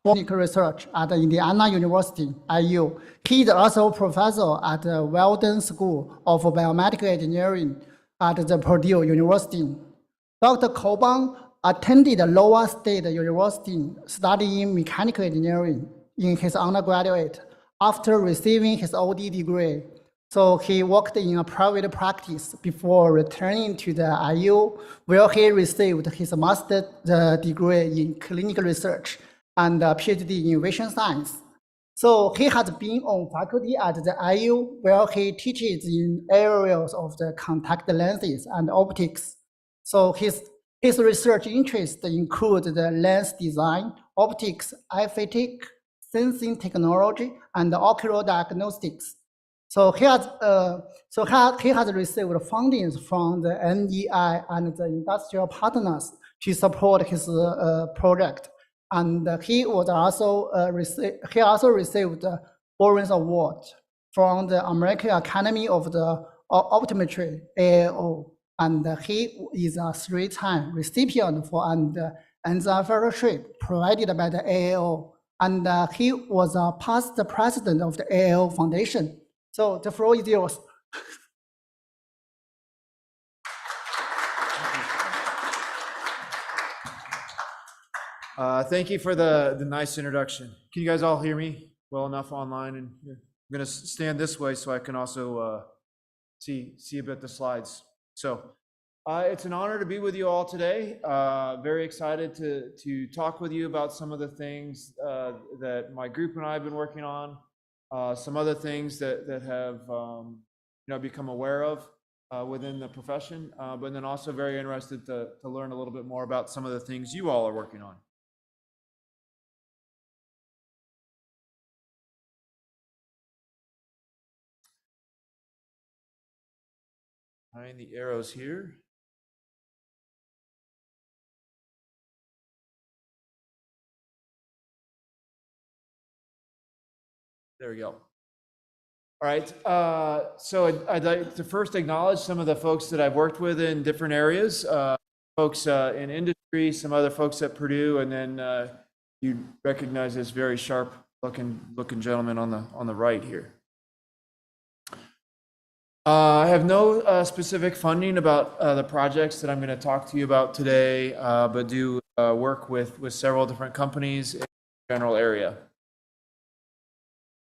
clinical research at Indiana University, IU. He is also professor at the Weldon School of Biomedical Engineering at the Purdue University. Dr. Kolbaum attended Iowa State University studying mechanical engineering in his undergraduate after receiving his OD degree. So he worked in a private practice before returning to the IU, where he received his master's degree in clinical research and a PhD in vision science. So he has been on faculty at the IU, where he teaches in areas of the contact lenses and optics. So his research interests include the lens design, optics, aesthetic, sensing technology, and ocular diagnostics. So he has received funding from the NEI and the industrial partners to support his project. And he also received the Lawrence Award from the American Academy of the Optometry, AAO. And he is a 3-time recipient for an enzyme fellowship provided by the AAO. And he was a past president of the AAO Foundation. So the floor is yours. Thank you for the nice introduction. Can you guys all hear me well enough online? And I'm going to stand this way so I can also see a bit the slides. So it's an honor to be with you all today. Very excited to talk with you about some of the things that my group and I have been working on. Some other things that have become aware of within the profession, but then also very interested to learn a little bit more about some of the things you all are working on. Behind the arrows here. There we go. All right, so I'd like to first acknowledge some of the folks that I've worked with in different areas, folks in industry, some other folks at Purdue, and then you recognize this very sharp looking gentleman on the right here. I have no specific funding about the projects that I'm going to talk to you about today, but do work with several different companies in the general area.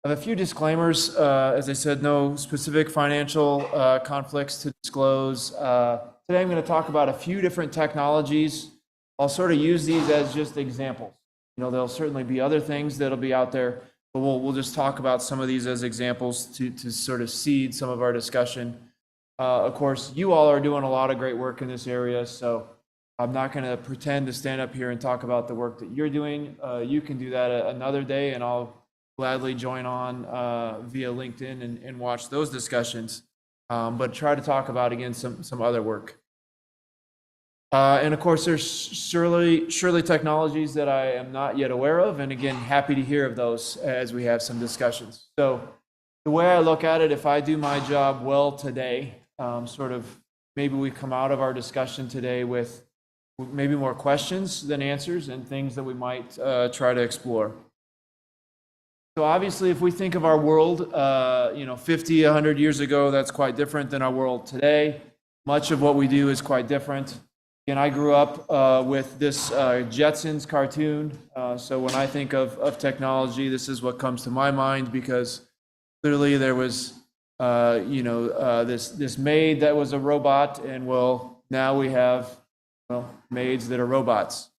I have a few disclaimers. As I said, no specific financial conflicts to disclose. Today I'm going to talk about a few different technologies. I'll sort of use these as just examples. There'll certainly be other things that'll be out there, but we'll just talk about some of these as examples to sort of seed some of our discussion. Of course, you all are doing a lot of great work in this area, so I'm not going to pretend to stand up here and talk about the work that you're doing. You can do that another day, and I'll gladly join on via LinkedIn and watch those discussions, but try to talk about, again, some other work. And of course, there's surely technologies that I am not yet aware of, and again, happy to hear of those as we have some discussions. So the way I look at it, if I do my job well today, sort of maybe we come out of our discussion today with maybe more questions than answers and things that we might try to explore. So obviously, if we think of our world, 50, 100 years ago, that's quite different than our world today. Much of what we do is quite different. And I grew up with this Jetsons cartoon. So when I think of technology, this is what comes to my mind, because clearly there was, this maid that was a robot, and well, now we have maids that are robots.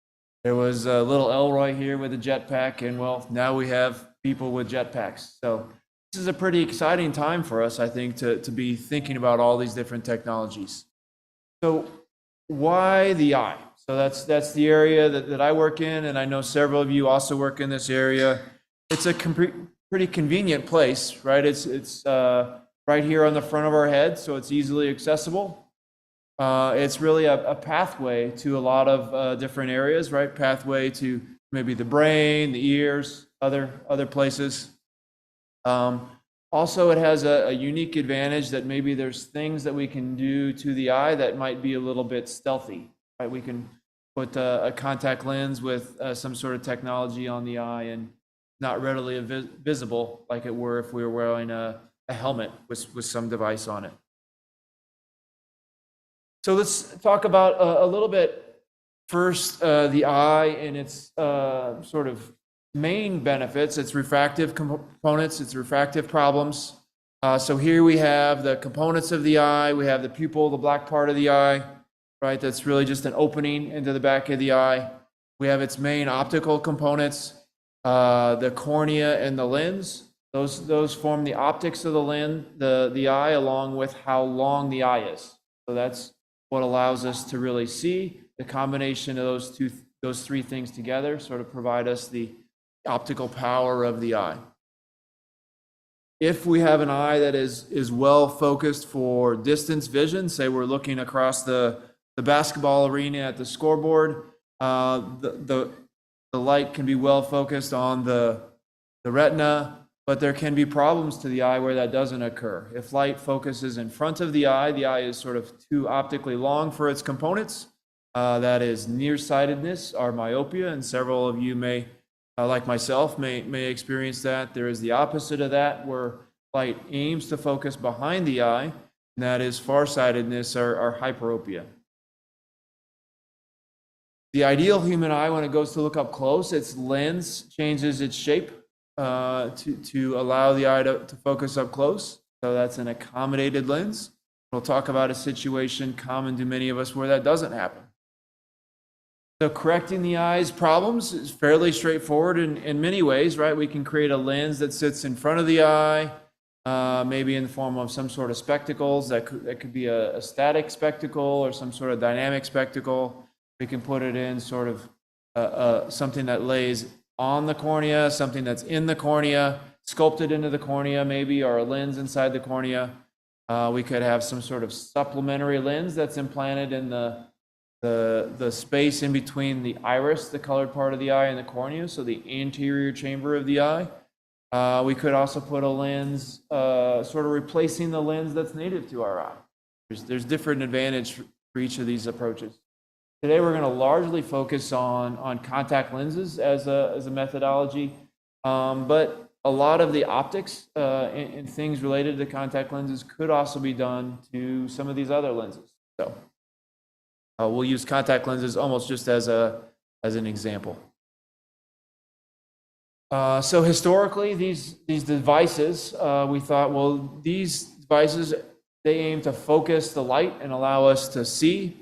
There was a little Elroy here with a jetpack, and well, now we have people with jetpacks. So this is a pretty exciting time for us, I think, to be thinking about all these different technologies. So why the eye? So that's the area that I work in, and I know several of you also work in this area. It's a pretty convenient place, right? It's right here on the front of our head, so it's easily accessible. It's really a pathway to a lot of different areas, right? Pathway to maybe the brain, the ears, other places. Also, it has a unique advantage that maybe there's things that we can do to the eye that might be a little bit stealthy, right? We can put a contact lens with some sort of technology on the eye and not readily visible like it were if we were wearing a helmet with some device on it. So let's talk about a little bit first the eye and its sort of main benefits, its refractive components, its refractive problems. So here we have the components of the eye. We have the pupil, the black part of the eye, right? That's really just an opening into the back of the eye. We have its main optical components, the cornea and the lens. Those form the optics of the eye, along with how long the eye is. So that's what allows us to really see. The combination of those three things together sort of provide us the optical power of the eye. If we have an eye that is well focused for distance vision, say we're looking across the basketball arena at the scoreboard, the light can be well focused on the retina, but there can be problems to the eye where that doesn't occur. If light focuses in front of the eye is sort of too optically long for its components. That is nearsightedness or myopia, and several of you may, like myself, may experience that. There is the opposite of that, where light aims to focus behind the eye, and that is farsightedness or hyperopia. The ideal human eye, when it goes to look up close, its lens changes its shape to allow the eye to focus up close. So that's an accommodated lens. We'll talk about a situation common to many of us where that doesn't happen. So correcting the eye's problems is fairly straightforward in many ways, right? We can create a lens that sits in front of the eye, maybe in the form of some sort of spectacles. That could be a static spectacle or some sort of dynamic spectacle. We can put it in sort of something that lays on the cornea, something that's in the cornea, sculpted into the cornea maybe, or a lens inside the cornea. We could have some sort of supplementary lens that's implanted in the space in between the iris, the colored part of the eye, and the cornea, so the anterior chamber of the eye. We could also put a lens sort of replacing the lens that's native to our eye. There's different advantage for each of these approaches. Today we're going to largely focus on contact lenses as a methodology, but a lot of the optics and things related to contact lenses could also be done to some of these other lenses. So we'll use contact lenses almost just as an example. So historically, these devices, we thought, well, these devices, they aim to focus the light and allow us to see.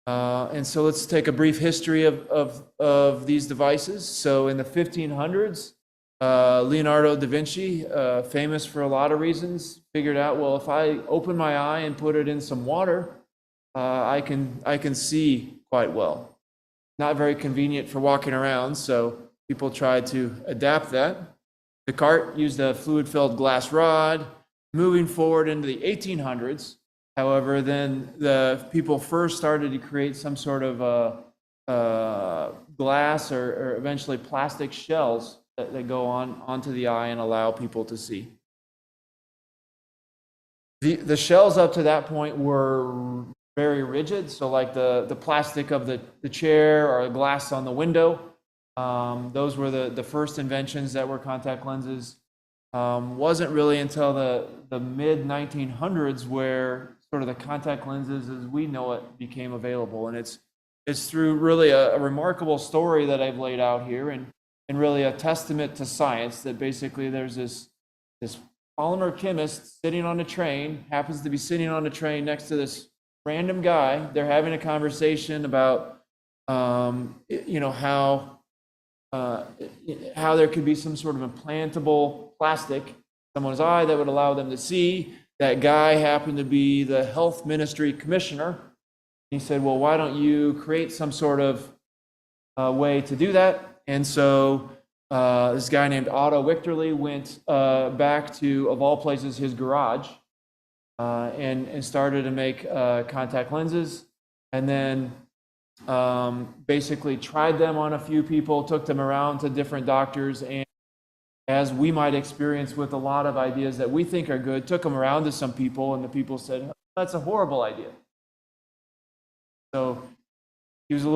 And so let's take a brief history of these devices. So in the 1500s, Leonardo da Vinci, famous for a lot of reasons, figured out, well, if I open my eye and put it in some water, I can see quite well. Not very convenient for walking around, so people tried to adapt that. Descartes used a fluid-filled glass rod. Moving forward into the 1800s, however, then the people first started to create some sort of glass or eventually plastic shells that go onto the eye and allow people to see. The shells up to that point were very rigid, so like the plastic of the chair or the glass on the window. Those were the first inventions that were contact lenses. Wasn't really until the mid-1900s where sort of the contact lenses as we know it became available. And it's through really a remarkable story that I've laid out here and really a testament to science that basically there's this polymer chemist sitting on a train, happens to be sitting on a train next to this random guy. They're having a conversation about, how there could be some sort of implantable plastic in someone's eye that would allow them to see. That guy happened to be the health ministry commissioner. He said, well, why don't you create some sort of way to do that? And so this guy named Otto Wichterle went back to, of all places, his garage and started to make contact lenses, and then basically tried them on a few people, took them around to different doctors, and as we might experience with a lot of ideas that we think are good, took them around to some people, and the people said, that's a horrible idea. So he was a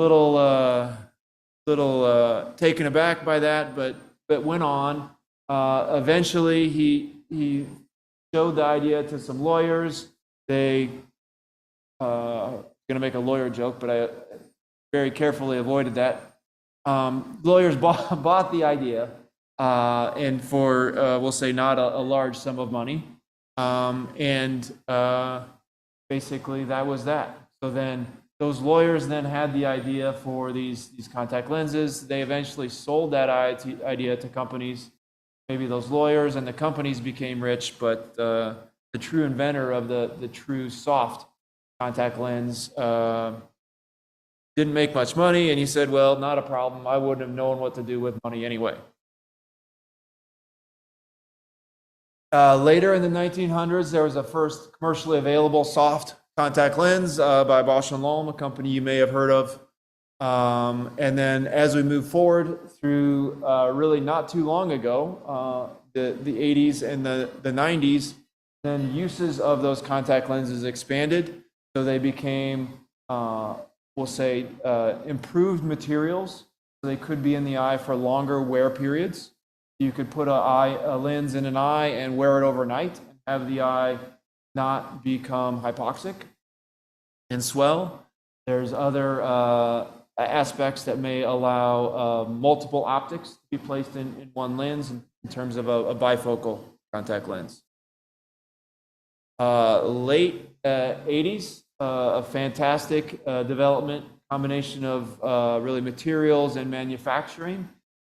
little taken aback by that, but went on. Eventually, he showed the idea to some lawyers. They going to make a lawyer joke, but I very carefully avoided that. Lawyers bought the idea, and for we'll say not a large sum of money, and basically that was that. So then those lawyers then had the idea for these contact lenses. They eventually sold that idea to companies. Maybe those lawyers and the companies became rich, but the true inventor of the true soft contact lens didn't make much money, and he said, well, not a problem. I wouldn't have known what to do with money anyway. Later in the 1900s, there was a first commercially available soft contact lens by Bausch & Lomb, a company you may have heard of. And then as we move forward through really not too long ago, the 80s and the 90s, then uses of those contact lenses expanded. So they became, we'll say, improved materials. So they could be in the eye for longer wear periods. You could put a lens in an eye and wear it overnight and have the eye not become hypoxic and swell. There's other aspects that may allow multiple optics to be placed in one lens in terms of a bifocal contact lens. Late 80s, a fantastic development, combination of really materials and manufacturing,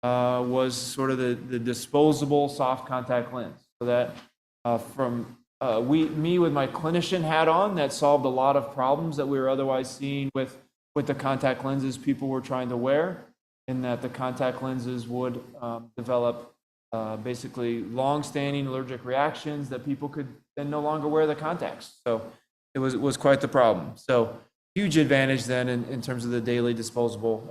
was sort of the disposable soft contact lens. So that from me with my clinician hat on, that solved a lot of problems that we were otherwise seeing with the contact lenses people were trying to wear, in that the contact lenses would develop basically long-standing allergic reactions that people could then no longer wear the contacts. So it was quite the problem. So huge advantage then in terms of the daily disposable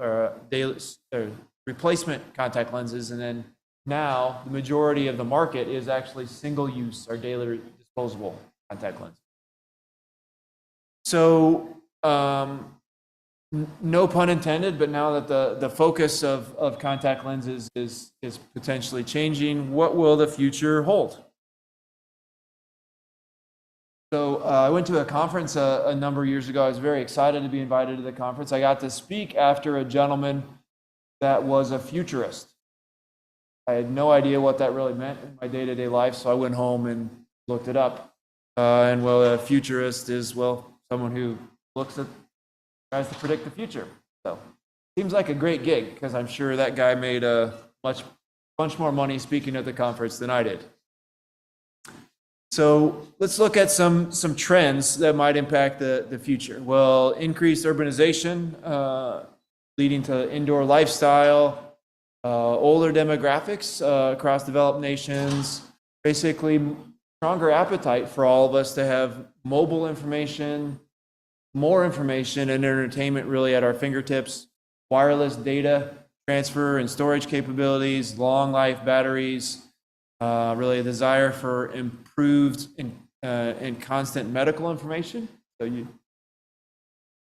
replacement contact lenses. And then now the majority of the market is actually single use or daily disposable contact lenses. So no pun intended, but now that the focus of contact lenses is potentially changing, what will the future hold? So I went to a conference a number of years ago. I was very excited to be invited to the conference. I got to speak after a gentleman that was a futurist. I had no idea what that really meant in my day-to-day life, so I went home and looked it up. And well, a futurist is, well, someone who tries to predict the future. So seems like a great gig, because I'm sure that guy made a bunch more money speaking at the conference than I did. So let's look at some trends that might impact the future. Well, increased urbanization, leading to indoor lifestyle, older demographics across developed nations, basically stronger appetite for all of us to have mobile information, more information and entertainment really at our fingertips, wireless data transfer and storage capabilities, long life batteries, really a desire for improved and constant medical information. So you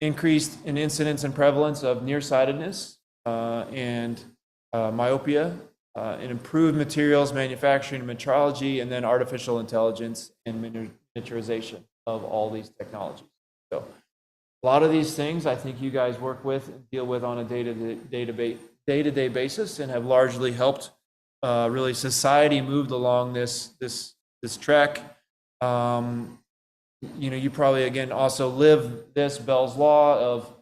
increased in incidence and prevalence of nearsightedness and myopia, and improved materials manufacturing and metrology, and then artificial intelligence and miniaturization of all these technologies. So a lot of these things I think you guys work with and deal with on a day-to-day basis, and have largely helped really society moved along this track. You probably again also live this Bell's law of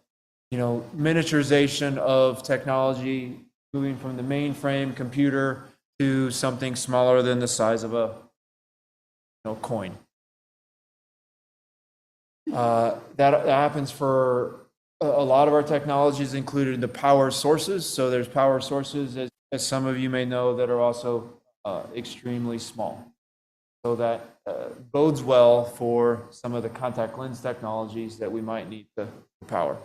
miniaturization of technology, moving from the mainframe computer to something smaller than the size of a coin. That happens for a lot of our technologies, including the power sources. So there's power sources, as some of you may know, that are also extremely small. So that bodes well for some of the contact lens technologies that we might need to power.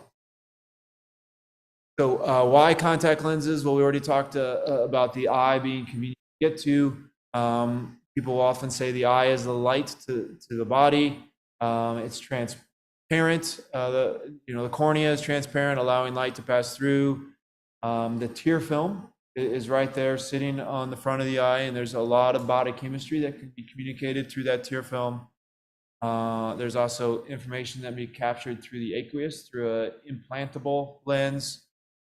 So why contact lenses? Well, we already talked about the eye being convenient to get to. People often say the eye is the light to the body. It's transparent. The cornea is transparent, allowing light to pass through. The tear film is right there sitting on the front of the eye, and there's a lot of body chemistry that can be communicated through that tear film. There's also information that can be captured through the aqueous through an implantable lens.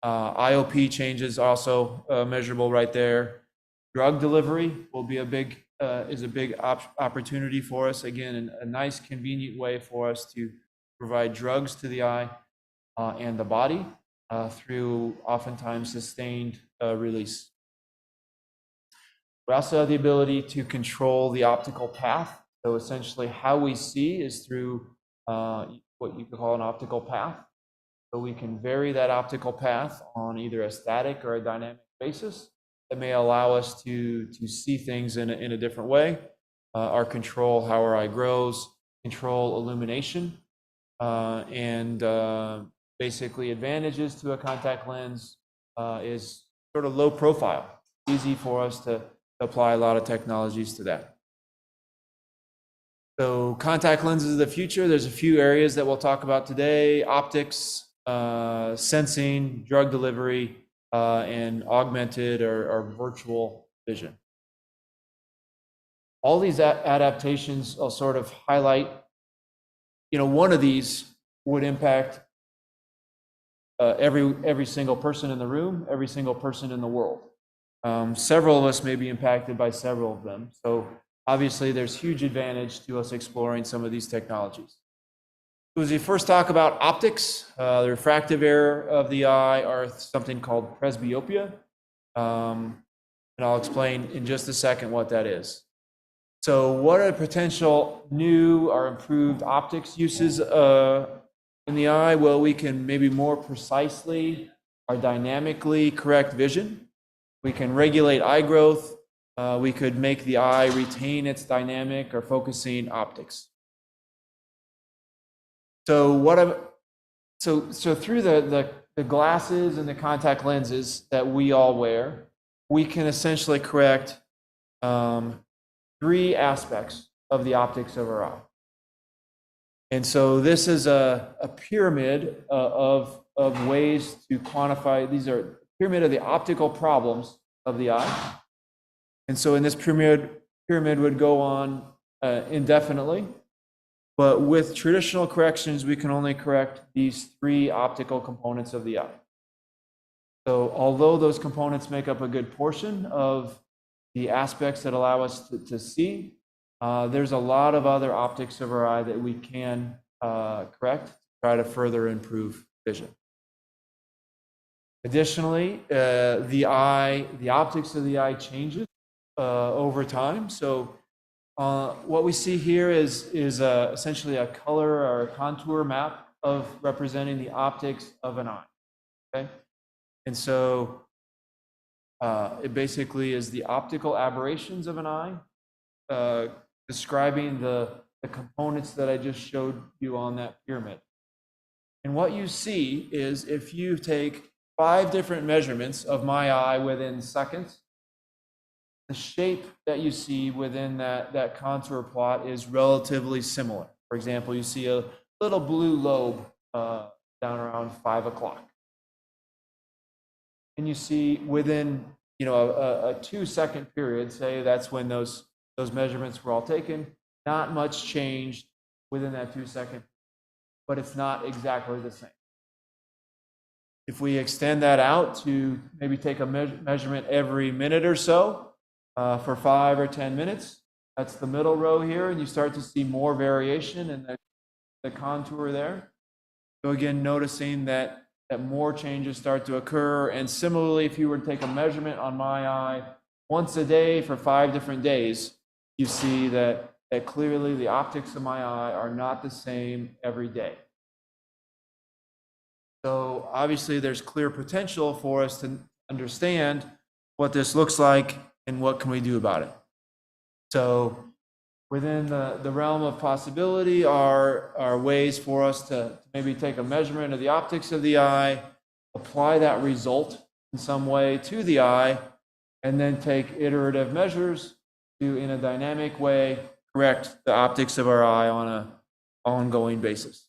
IOP changes also measurable right there. Drug delivery will be a big opportunity for us. Again, a nice convenient way for us to provide drugs to the eye and the body through oftentimes sustained release. We also have the ability to control the optical path. So essentially how we see is through what you could call an optical path. So we can vary that optical path on either a static or a dynamic basis that may allow us to see things in a different way, or control how our eye grows, control illumination, and basically advantages to a contact lens is sort of low profile. Easy for us to apply a lot of technologies to that. So contact lenses of the future, there's a few areas that we'll talk about today: optics, sensing, drug delivery, and augmented or virtual vision. All these adaptations will sort of highlight, one of these would impact every single person in the room, every single person in the world. Several of us may be impacted by several of them. So obviously there's huge advantage to us exploring some of these technologies. So as we first talk about optics, the refractive error of the eye, or something called presbyopia. And I'll explain in just a second what that is. So what are potential new or improved optics uses in the eye? Well, we can maybe more precisely or dynamically correct vision. We can regulate eye growth. We could make the eye retain its dynamic or focusing optics. So through the glasses and the contact lenses that we all wear, we can essentially correct three aspects of the optics of our eye. And so this is a pyramid of ways to quantify. These are a pyramid of the optical problems of the eye. And so in this pyramid would go on indefinitely. But with traditional corrections, we can only correct these three optical components of the eye. So although those components make up a good portion of the aspects that allow us to see, there's a lot of other optics of our eye that we can correct to try to further improve vision. Additionally, the optics of the eye changes over time. So what we see here is essentially a color or a contour map of representing the optics of an eye. Okay, and so it basically is the optical aberrations of an eye, describing the components that I just showed you on that pyramid. And what you see is if you take 5 different measurements of my eye within seconds, the shape that you see within that contour plot is relatively similar. For example, you see a little blue lobe down around 5 o'clock. And you see within a 2-second period, say that's when those measurements were all taken, not much changed within that 2-second, but it's not exactly the same. If we extend that out to maybe take a measurement every minute or so, for 5 or 10 minutes, that's the middle row here, and you start to see more variation in the contour there. So again, noticing that more changes start to occur. And similarly, if you were to take a measurement on my eye once a day for 5 different days, you see that clearly the optics of my eye are not the same every day. So obviously there's clear potential for us to understand what this looks like and what can we do about it. So within the realm of possibility are ways for us to maybe take a measurement of the optics of the eye, apply that result in some way to the eye, and then take iterative measures to, in a dynamic way, correct the optics of our eye on an ongoing basis.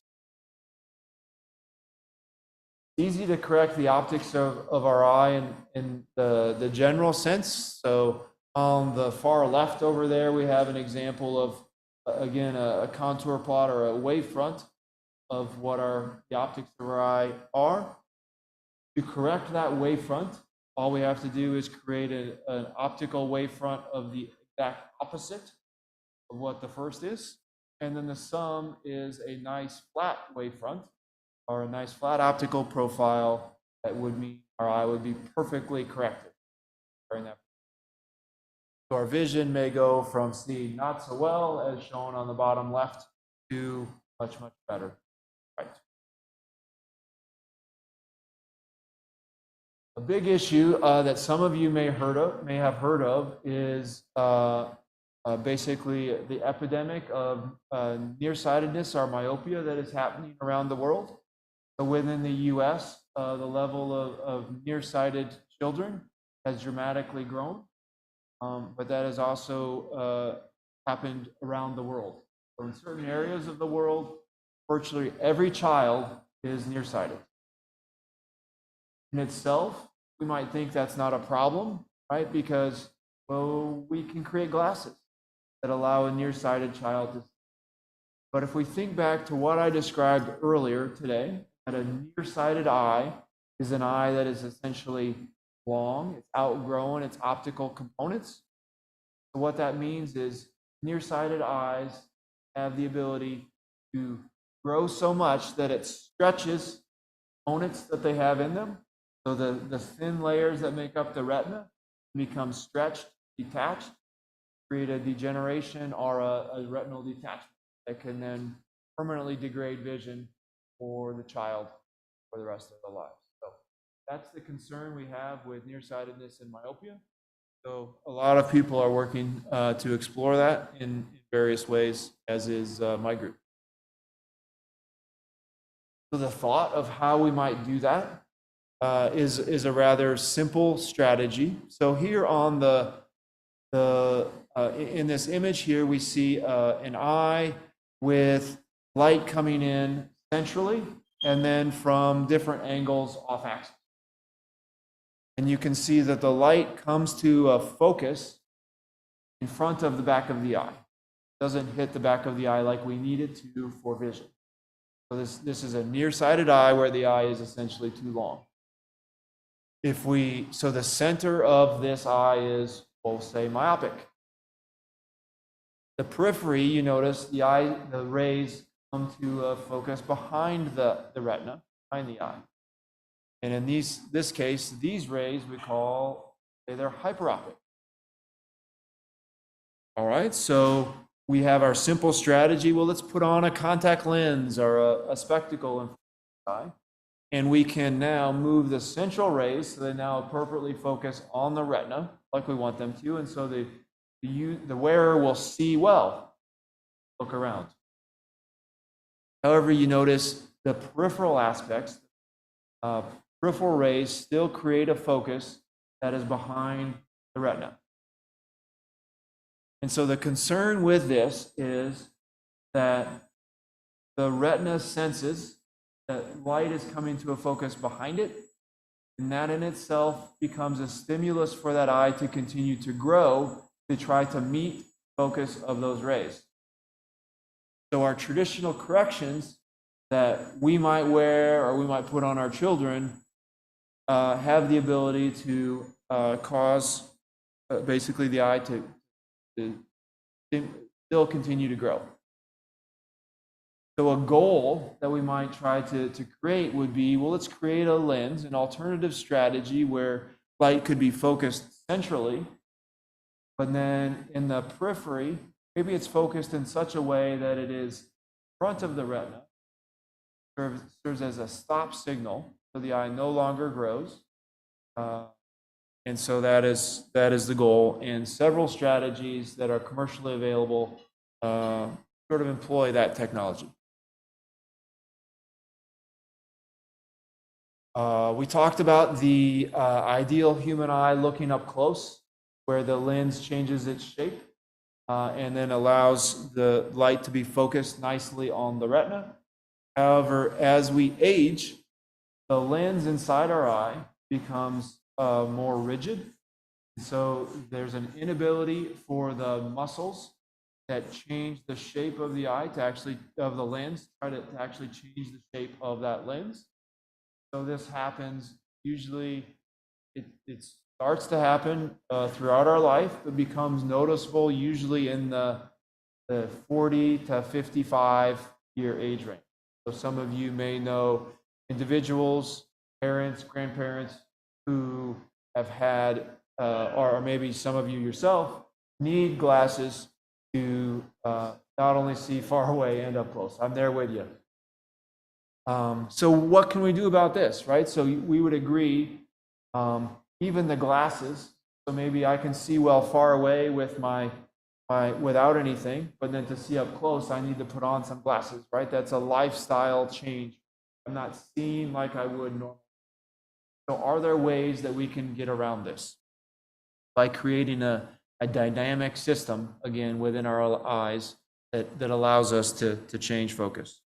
easy to correct the optics of our eye in the general sense. So on the far left over there, we have an example of, again, a contour plot or a wavefront of what the optics of our eye are. To correct that wavefront, all we have to do is create an optical wavefront of the exact opposite of what the first is. And then the sum is a nice flat wavefront or a nice flat optical profile that would mean our eye would be perfectly corrected during that. So our vision may go from seeing not so well, as shown on the bottom left, to much, much better. Right. A big issue that some of you may have heard of is basically the epidemic of nearsightedness or myopia that is happening around the world. So within the US, the level of nearsighted children has dramatically grown, but that has also happened around the world. So in certain areas of the world, virtually every child is nearsighted. In itself, we might think that's not a problem, right? Because, well, we can create glasses that allow a nearsighted child to see. But if we think back to what I described earlier today, that a nearsighted eye is an eye that is essentially long, it's outgrown its optical components. So what that means is nearsighted eyes have the ability to grow so much that it stretches components that they have in them. So the thin layers that make up the retina become stretched, detached, create a degeneration or a retinal detachment that can then permanently degrade vision for the child for the rest of their lives. So that's the concern we have with nearsightedness and myopia. So a lot of people are working to explore that in various ways, as is my group. So the thought of how we might do that is a rather simple strategy. So here on in this image here, we see an eye with light coming in centrally and then from different angles off axis. And you can see that the light comes to a focus in front of the back of the eye. It doesn't hit the back of the eye like we need it to for vision. So this is a nearsighted eye where the eye is essentially too long. So the center of this eye is, we'll say, myopic. The periphery, you notice the rays come to a focus behind the retina, behind the eye. And in this case, these rays we call, they're hyperopic. All right, so we have our simple strategy. Well, let's put on a contact lens or a spectacle in front of the eye. And we can now move the central rays so they now appropriately focus on the retina like we want them to. And so the wearer will see well. Look around. However, you notice the peripheral aspects, peripheral rays still create a focus that is behind the retina. And so the concern with this is that the retina senses that light is coming to a focus behind it, and that in itself becomes a stimulus for that eye to continue to grow to try to meet focus of those rays. So our traditional corrections that we might wear or we might put on our children have the ability to cause basically the eye to still continue to grow. So a goal that we might try to create would be, well, let's create a lens, an alternative strategy where light could be focused centrally, but then in the periphery, maybe it's focused in such a way that it is in front of the retina, serves as a stop signal, so the eye no longer grows. And so that is the goal. And several strategies that are commercially available sort of employ that technology. We talked about the ideal human eye looking up close, where the lens changes its shape and then allows the light to be focused nicely on the retina. However, as we age, the lens inside our eye becomes more rigid. So there's an inability for the muscles that change the shape of the eye to actually, of the lens, try to actually change the shape of that lens. So this happens usually, it starts to happen throughout our life, but becomes noticeable usually in the 40 to 55 year age range. So some of you may know individuals, parents, grandparents who have had, or maybe some of you yourself, need glasses to not only see far away and up close. I'm there with you. So what can we do about this, right? So we would agree, even the glasses, so maybe I can see well far away with my without anything, but then to see up close, I need to put on some glasses, right? That's a lifestyle change. I'm not seeing like I would normally. So are there ways that we can get around this? By creating a dynamic system, again, within our eyes that allows us to change focus.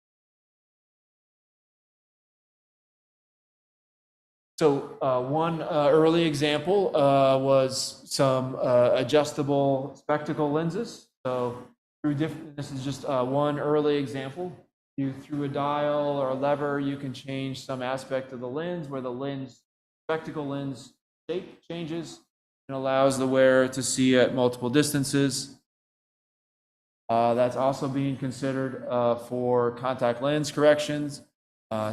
So one early example was some adjustable spectacle lenses. So through different, this is just one early example. Through a dial or a lever, you can change some aspect of the lens where the lens, spectacle lens shape changes and allows the wearer to see at multiple distances. That's also being considered for contact lens corrections.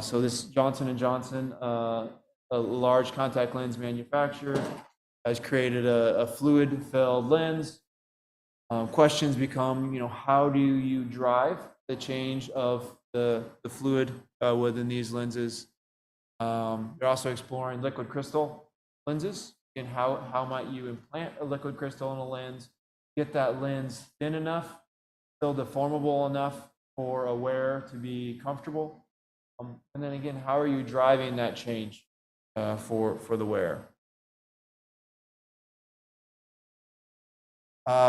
So this Johnson & Johnson, a large contact lens manufacturer, has created a fluid-filled lens. Questions become, how do you drive the change of the fluid within these lenses? They're also exploring liquid crystal lenses, and how might you implant a liquid crystal in a lens, get that lens thin enough, still deformable enough for a wearer to be comfortable. And then again, how are you driving that change for the wearer?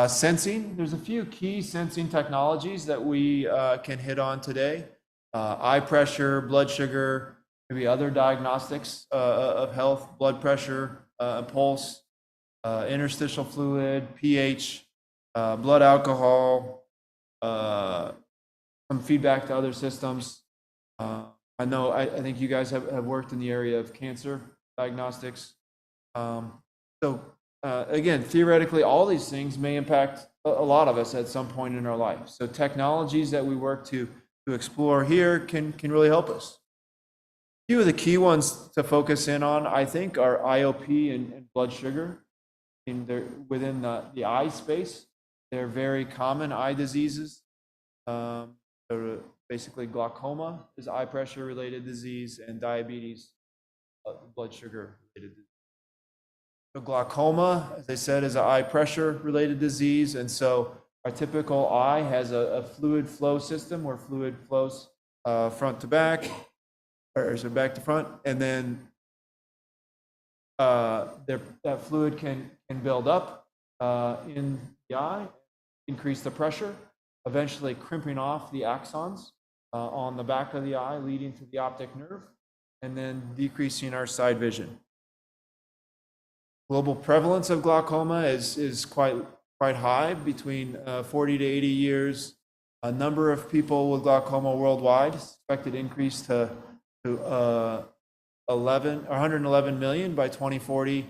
Sensing, there's a few key sensing technologies that we can hit on today. Eye pressure, blood sugar, maybe other diagnostics of health, blood pressure, pulse, interstitial fluid, pH, blood alcohol, some feedback to other systems. I know, I think you guys have worked in the area of cancer diagnostics. So again, theoretically, all these things may impact a lot of us at some point in our life. So technologies that we work to explore here can really help us. A few of the key ones to focus in on, I think, are IOP and blood sugar. Within the eye space, they're very common eye diseases. Basically, glaucoma is eye pressure related disease, and diabetes, blood sugar related disease. So glaucoma, as I said, is an eye pressure related disease, and so our typical eye has a fluid flow system where fluid flows front to back, or so back to front, and then that fluid can build up in the eye, increase the pressure, eventually crimping off the axons on the back of the eye, leading to the optic nerve, and then decreasing our side vision. Global prevalence of glaucoma is quite high, between 40 to 80 years. A number of people with glaucoma worldwide, expected increase to 111 million by 2040,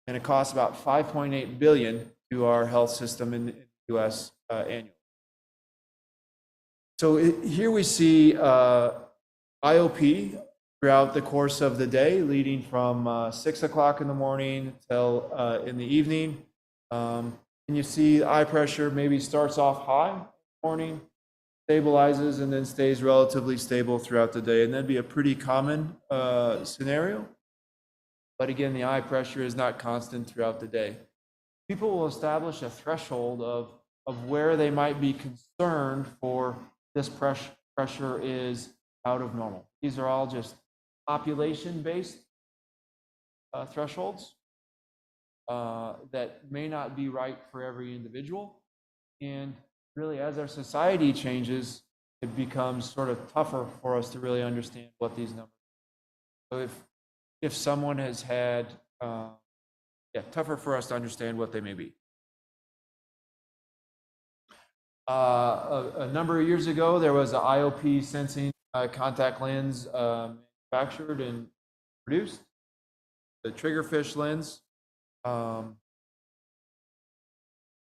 and it costs about 5.8 billion to our health system in the U.S. Annually. So here we see IOP throughout the course of the day, leading from 6 o'clock in the morning till in the evening. And you see eye pressure maybe starts off high in the morning, stabilizes, and then stays relatively stable throughout the day. And that'd be a pretty common scenario. But again, the eye pressure is not constant throughout the day. People will establish a threshold of where they might be concerned for this pressure is out of normal. These are all just population-based thresholds that may not be right for every individual. And really, as our society changes, it becomes sort of tougher for us to really understand what these numbers are. So if someone has had, tougher for us to understand what they may be. A number of years ago, there was an IOP sensing contact lens manufactured and produced, the triggerfish lens. And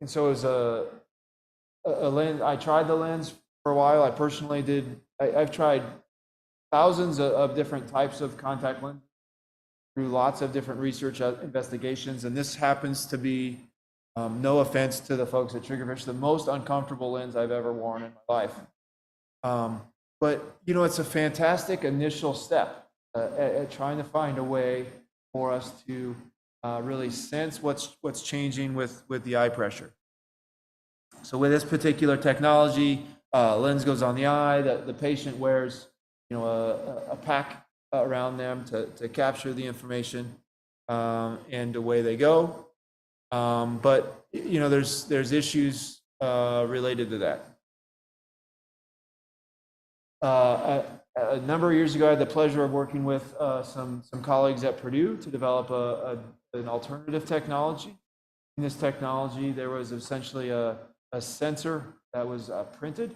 so it was a lens. I tried the lens for a while. I personally did. I've tried thousands of different types of contact lenses through lots of different research investigations. And this happens to be, no offense to the folks at Triggerfish, the most uncomfortable lens I've ever worn in my life. But, you know, it's a fantastic initial step at trying to find a way for us to really sense what's changing with the eye pressure. So with this particular technology, lens goes on the eye, the patient wears, you know, a pack around them to capture the information, and away they go. But, you know, there's issues related to that. A number of years ago, I had the pleasure of working with some colleagues at Purdue to develop an alternative technology. In this technology, there was essentially a sensor that was printed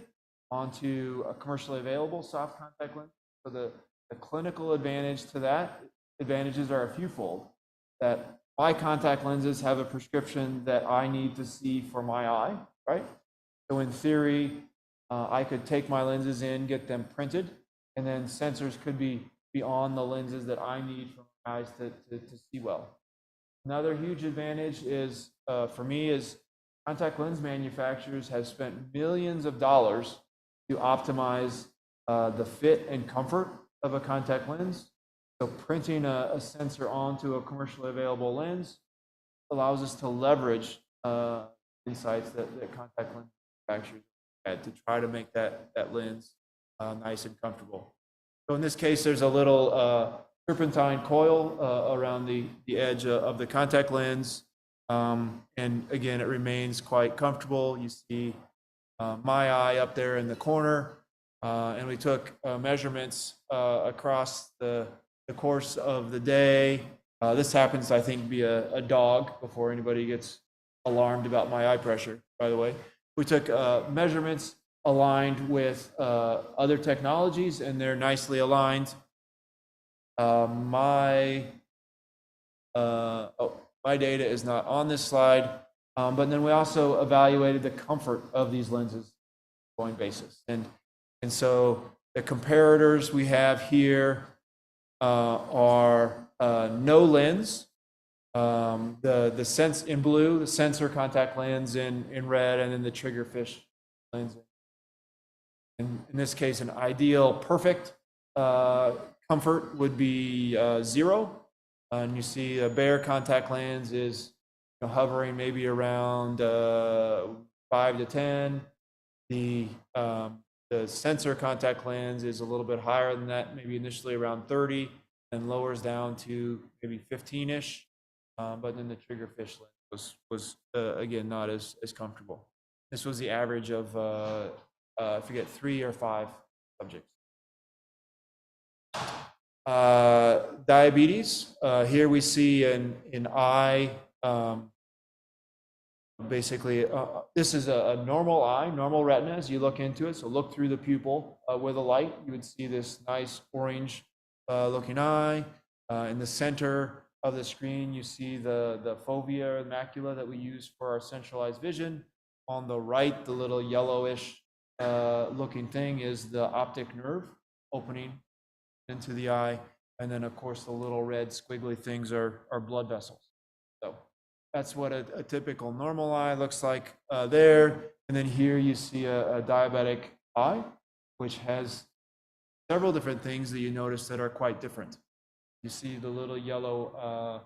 onto a commercially available soft contact lens. So the clinical advantage to that, advantages are a fewfold. That my contact lenses have a prescription that I need to see for my eye, right? So in theory, I could take my lenses in, get them printed, and then sensors could be on the lenses that I need for my eyes to see well. Another huge advantage is, for me, is contact lens manufacturers have spent millions of dollars to optimize the fit and comfort of a contact lens. So printing a sensor onto a commercially available lens allows us to leverage insights that contact lens manufacturers had to try to make that lens nice and comfortable. So in this case, there's a little serpentine coil around the edge of the contact lens. And again, it remains quite comfortable. You see my eye up there in the corner. And we took measurements across the course of the day. This happens, I think, to be a dog before anybody gets alarmed about my eye pressure, by the way. We took measurements aligned with other technologies, and they're nicely aligned. My data is not on this slide, but then we also evaluated the comfort of these lenses on an ongoing basis. And so the comparators we have here are no lens, the sense in blue, the sensor contact lens in red, and then the triggerfish lens. In this case, an ideal perfect comfort would be 0. And you see a bare contact lens is hovering maybe around 5 to 10. The sensor contact lens is a little bit higher than that, maybe initially around 30, and lowers down to maybe 15-ish. But then the triggerfish lens was again not as comfortable. This was the average of I forget 3 or 5 subjects. Diabetes. Here we see an eye. Basically, this is a normal eye, normal retina as you look into it. So look through the pupil with a light. You would see this nice orange looking eye. In the center of the screen, you see the fovea or the macula that we use for our centralized vision. On the right, the little yellowish looking thing is the optic nerve opening into the eye. And then, of course, the little red squiggly things are blood vessels. So that's what a typical normal eye looks like there. And then here you see a diabetic eye, which has several different things that you notice that are quite different. You see the little yellow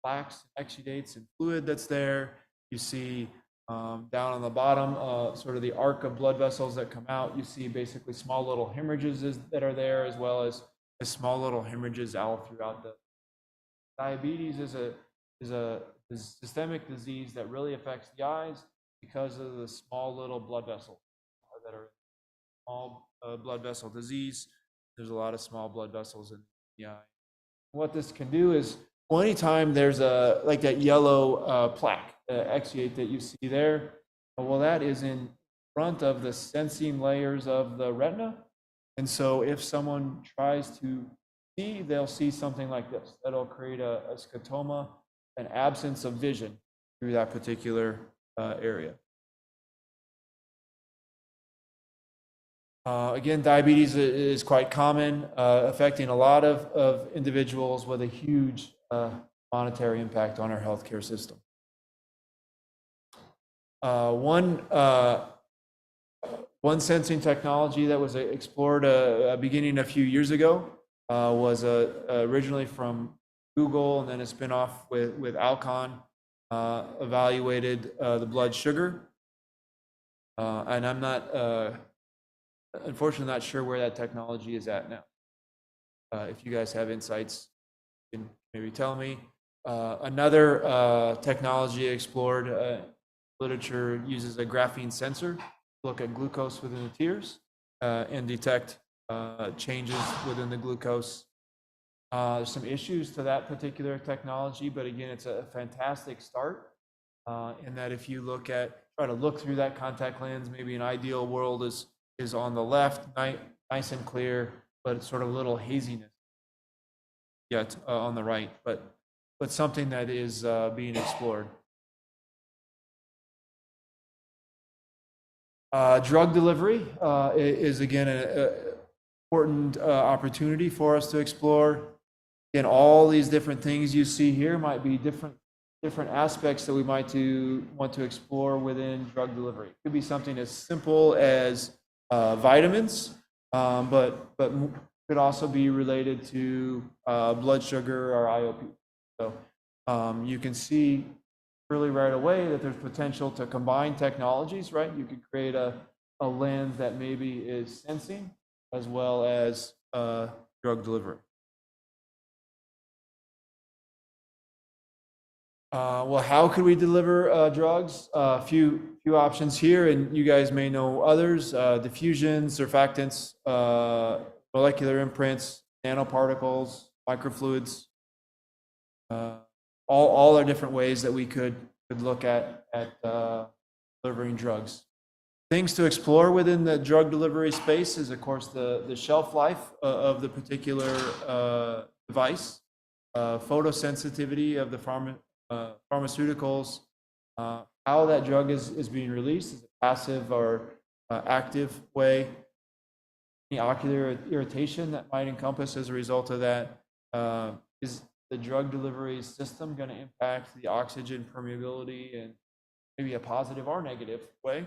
plaques, exudates, and fluid that's there. You see down on the bottom, sort of the arc of blood vessels that come out. You see basically small little hemorrhages that are there, as well as small little hemorrhages all throughout the. Diabetes is a systemic disease that really affects the eyes because of the small little blood vessels that are small blood vessel disease. There's a lot of small blood vessels in the eye. What this can do is, well, anytime there's like that yellow plaque, exudate that you see there, well, that is in front of the sensing layers of the retina. And so if someone tries to see, they'll see something like this. That'll create a scotoma, an absence of vision through that particular area. Again, diabetes is quite common, affecting a lot of individuals with a huge monetary impact on our healthcare system. One sensing technology that was explored beginning a few years ago was originally from Google, and then a spinoff with Alcon, evaluated the blood sugar. And I'm not, unfortunately, not sure where that technology is at now. If you guys have insights, you can maybe tell me. Another technology explored literature uses a graphene sensor to look at glucose within the tears and detect changes within the glucose. There's some issues to that particular technology, but again, it's a fantastic start in that if you try to look through that contact lens, maybe an ideal world is on the left, nice and clear, but it's sort of a little haziness yet on the right, but something that is being explored. Drug delivery is again an important opportunity for us to explore. Again, all these different things you see here might be different aspects that we might want to explore within drug delivery. It could be something as simple as vitamins, but could also be related to blood sugar or IOP. So you can see really right away that there's potential to combine technologies, right? You could create a lens that maybe is sensing as well as drug delivery. Well, how could we deliver drugs? A few options here, and you guys may know others: diffusions, surfactants, molecular imprints, nanoparticles, microfluids. All are different ways that we could look at delivering drugs. Things to explore within the drug delivery space is, of course, the shelf life of the particular device, photosensitivity of the pharmaceuticals, how that drug is being released, is it passive or active way, any ocular irritation that might encompass as a result of that. Is the drug delivery system going to impact the oxygen permeability in maybe a positive or negative way?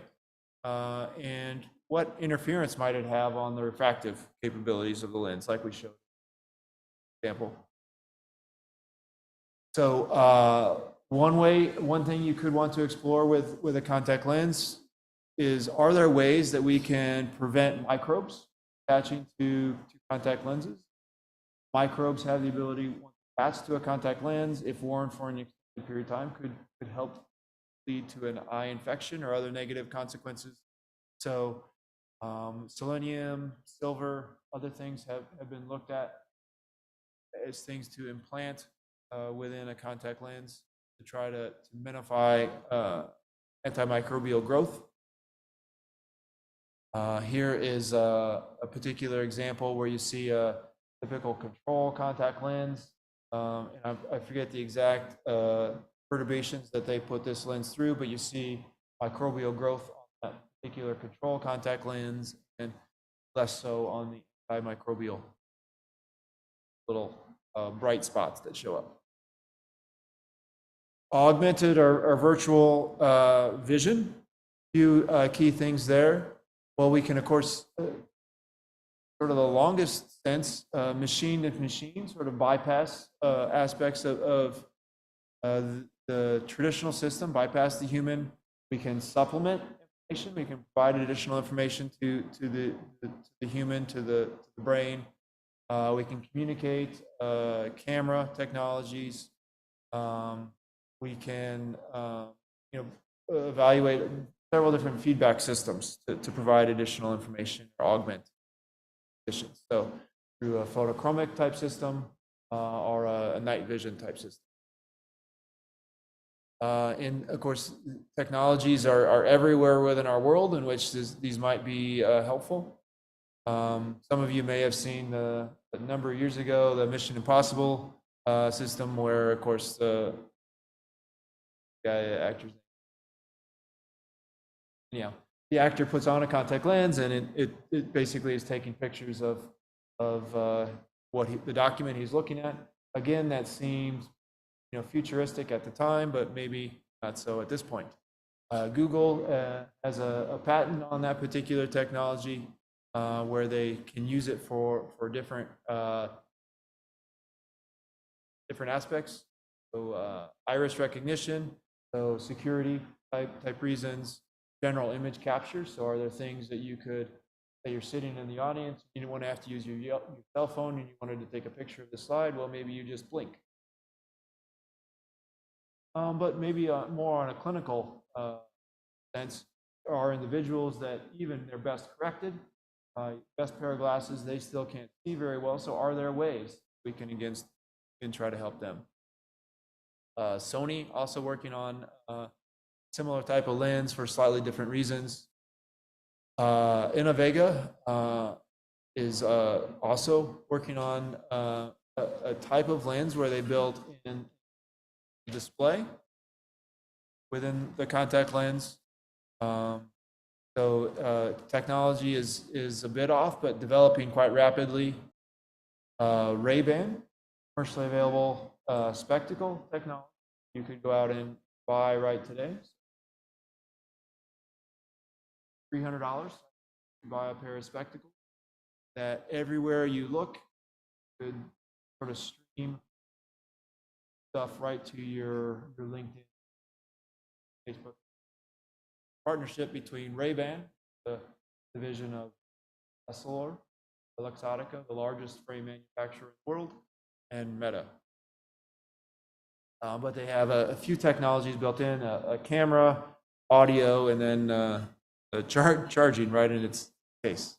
And what interference might it have on the refractive capabilities of the lens, like we showed example. So one thing you could want to explore with a contact lens is, are there ways that we can prevent microbes attaching to contact lenses? Microbes have the ability to attach to a contact lens, if worn for an extended period of time, could help lead to an eye infection or other negative consequences. So selenium, silver, other things have been looked at as things to implant within a contact lens to try to minify antimicrobial growth. Here is a particular example where you see a typical control contact lens. And I forget the exact perturbations that they put this lens through, but you see microbial growth on that particular control contact lens and less so on the antimicrobial little bright spots that show up. Augmented or virtual vision, a few key things there. Well, we can, of course, sort of the longest sense, machine to machine, sort of bypass aspects of the traditional system, bypass the human. We can supplement information. We can provide additional information to the human, to the brain. We can communicate, camera technologies. We can evaluate several different feedback systems to provide additional information or augment conditions. So through a photochromic type system or a night vision type system. And of course, technologies are everywhere within our world in which these might be helpful. Some of you may have seen a number of years ago the Mission Impossible system, where of course the actor's the actor puts on a contact lens, and it basically is taking pictures of the document he's looking at. Again, that seems futuristic at the time, but maybe not so at this point. Google has a patent on that particular technology where they can use it for different aspects. So iris recognition, so security type reasons, general image capture. So are there things that you're sitting in the audience, you didn't want to have to use your cell phone and you wanted to take a picture of the slide? Well, maybe you just blink. But maybe more on a clinical sense, there are individuals that even their best corrected, best pair of glasses, they still can't see very well. So are there ways we can try to help them? Sony also working on similar type of lens for slightly different reasons. Innovega is also working on a type of lens where they built in display within the contact lens. So technology is a bit off, but developing quite rapidly. Ray-Ban, commercially available spectacle technology. You could go out and buy right today. $300 to buy a pair of spectacles that everywhere you look could sort of stream stuff right to your LinkedIn, Facebook. Partnership between Ray-Ban, the division of Essilor, Luxottica, the largest frame manufacturer in the world, and Meta. But they have a few technologies built in, a camera, audio, and then charging right in its case.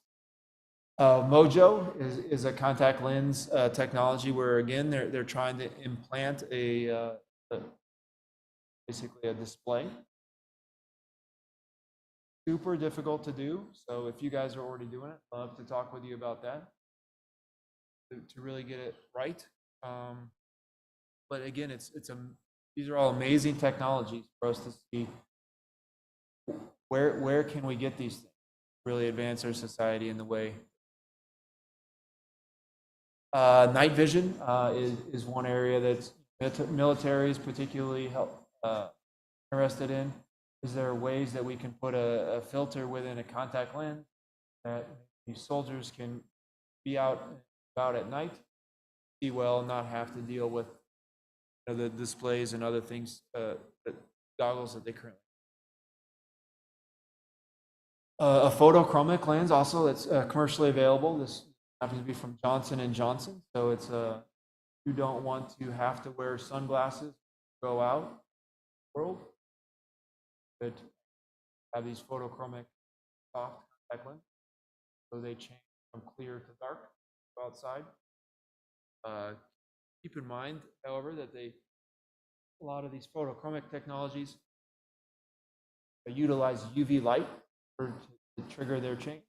Mojo is a contact lens technology where, again, they're trying to implant basically a display. Super difficult to do. So if you guys are already doing it, I'd love to talk with you about that to really get it right. But again, these are all amazing technologies for us to see where can we get these things, really advance our society in the way. Night vision is one area that military is particularly interested in. Is there ways that we can put a filter within a contact lens that these soldiers can be out at night, see well, not have to deal with the displays and other things, goggles that they currently have. A photochromic lens also that's commercially available. This happens to be from Johnson & Johnson. So it's you don't want to have to wear sunglasses to go out in the world. But have these photochromic soft contact lenses, so they change from clear to dark outside. Keep in mind, however, that a lot of these photochromic technologies utilize UV light to trigger their change.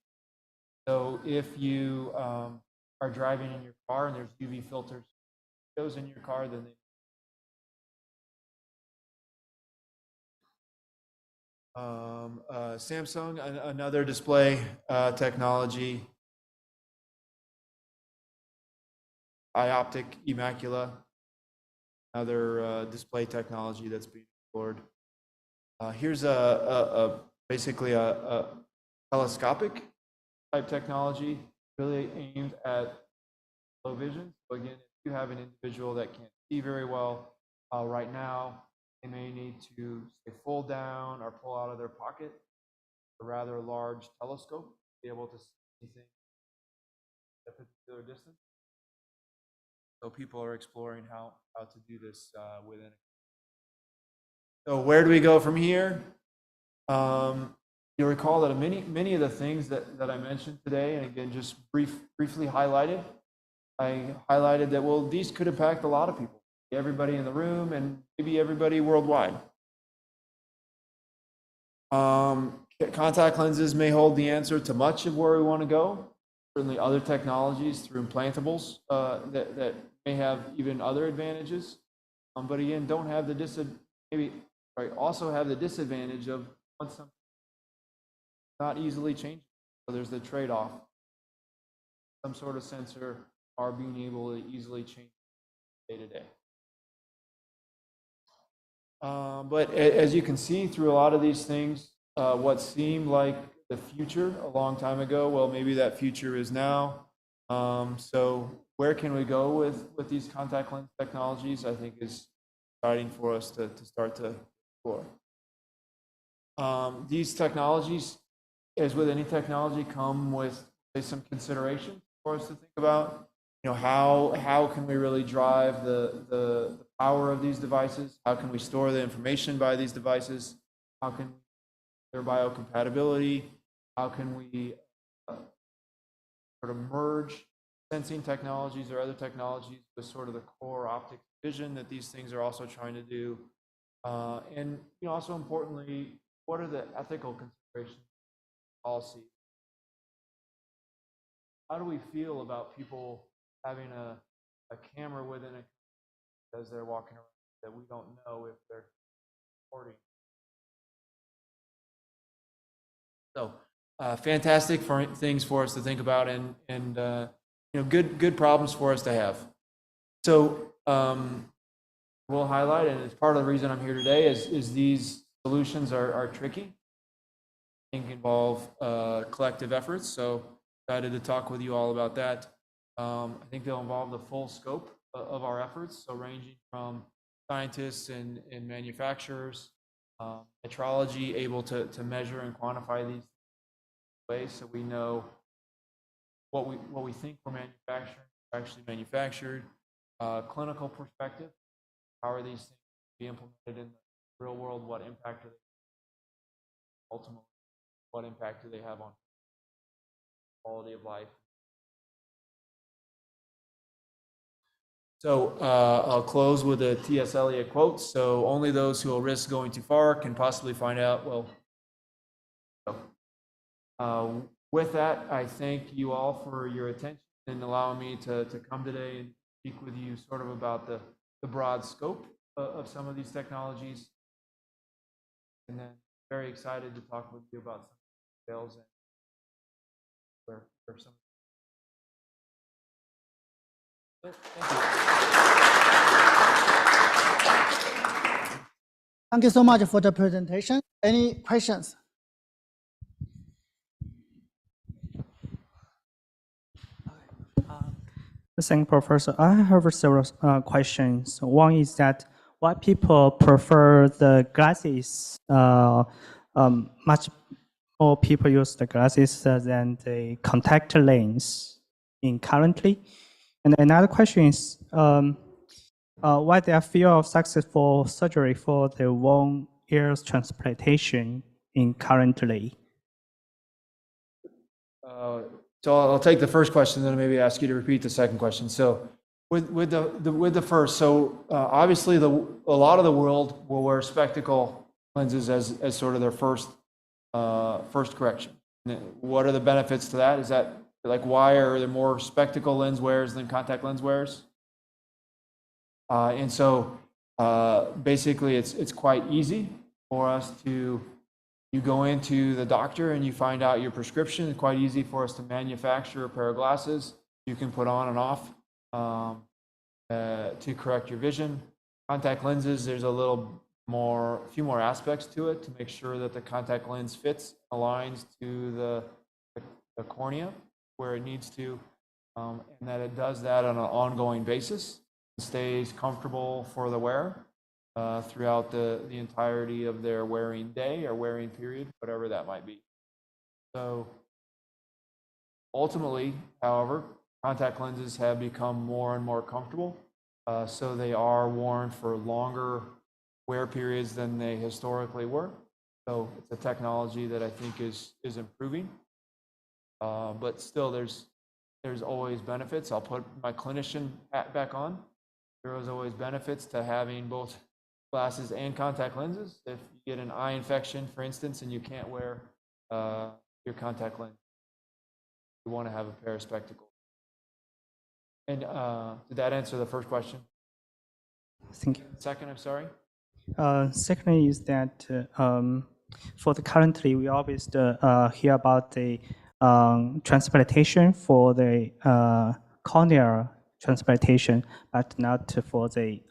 So if you are driving in your car and there's UV filters goes in your car, then Samsung, another display technology. Ioptic Immacula, another display technology that's being explored. Here's basically a telescopic type technology, really aimed at low vision. So again, if you have an individual that can't see very well right now, they may need to say fold down or pull out of their pocket a rather large telescope to be able to see anything at a particular distance. So people are exploring how to do this within. So where do we go from here? You'll recall that many of the things that I mentioned today, and again, just briefly highlighted, I highlighted that, well, these could impact a lot of people, everybody in the room and maybe everybody worldwide. Contact lenses may hold the answer to much of where we want to go. Certainly other technologies through implantables that may have even other advantages. But again, don't have the also have the disadvantage of once something not easily changing. So there's the trade-off. Some sort of sensor are being able to easily change day to day. But as you can see through a lot of these things, what seemed like the future a long time ago, well, maybe that future is now. So where can we go with these contact lens technologies? I think is exciting for us to start to explore. These technologies, as with any technology, come with some consideration for us to think about. You know, how can we really drive the power of these devices? How can we store the information by these devices? How can their biocompatibility? How can we sort of merge sensing technologies or other technologies with sort of the core optic vision that these things are also trying to do? And you know, also importantly, what are the ethical considerations, policy? How do we feel about people having a camera within it as they're walking around that we don't know if they're recording? So fantastic things for us to think about and you know, good problems for us to have. So we'll highlight, and it's part of the reason I'm here today is these solutions are tricky. I think involve collective efforts. So excited to talk with you all about that. I think they'll involve the full scope of our efforts, so ranging from scientists and manufacturers, metrology able to measure and quantify these ways, so we know what we think we're manufacturing actually manufactured. Clinical perspective, how are these things be implemented in the real world? What impact do they ultimately? What impact do they have on quality of life? So I'll close with a T.S. Eliot quote. So only those who will risk going too far can possibly find out. Well, with that, I thank you all for your attention and allowing me to come today and speak with you sort of about the broad scope of some of these technologies. And then very excited to talk with you about some details and where some. Thank you. Thank you so much for the presentation. Any questions? Thank you, Professor. I have several questions. One is that why people prefer the glasses? Much more people use the glasses than the contact lens in currently. And another question is why there are fear of successful surgery for the one ear transplantation in currently? So I'll take the first question, then maybe ask you to repeat the second question. So with the first, so obviously a lot of the world will wear spectacle lenses as sort of their first correction. What are the benefits to that? Is that like why are there more spectacle lens wearers than contact lens wearers? And so basically it's quite easy for us to. You go into the doctor and you find out your prescription. It's quite easy for us to manufacture a pair of glasses you can put on and off to correct your vision. Contact lenses, there's a few more aspects to it to make sure that the contact lens fits, aligns to the cornea where it needs to, and that it does that on an ongoing basis, stays comfortable for the wearer. Throughout the entirety of their wearing day or wearing period, whatever that might be. So ultimately, however, contact lenses have become more and more comfortable. So they are worn for longer wear periods than they historically were. So it's a technology that I think is improving. But still, there's there's always benefits. I'll put my clinician hat back on. There is always benefits to having both glasses and contact lenses. If you get an eye infection, for instance, and you can't wear your contact lens, you want to have a pair of spectacles. And did that answer the first question? Thank you. Second, I'm sorry. Secondly is that for the currently we always hear about the transplantation for the corneal transplantation, but not for the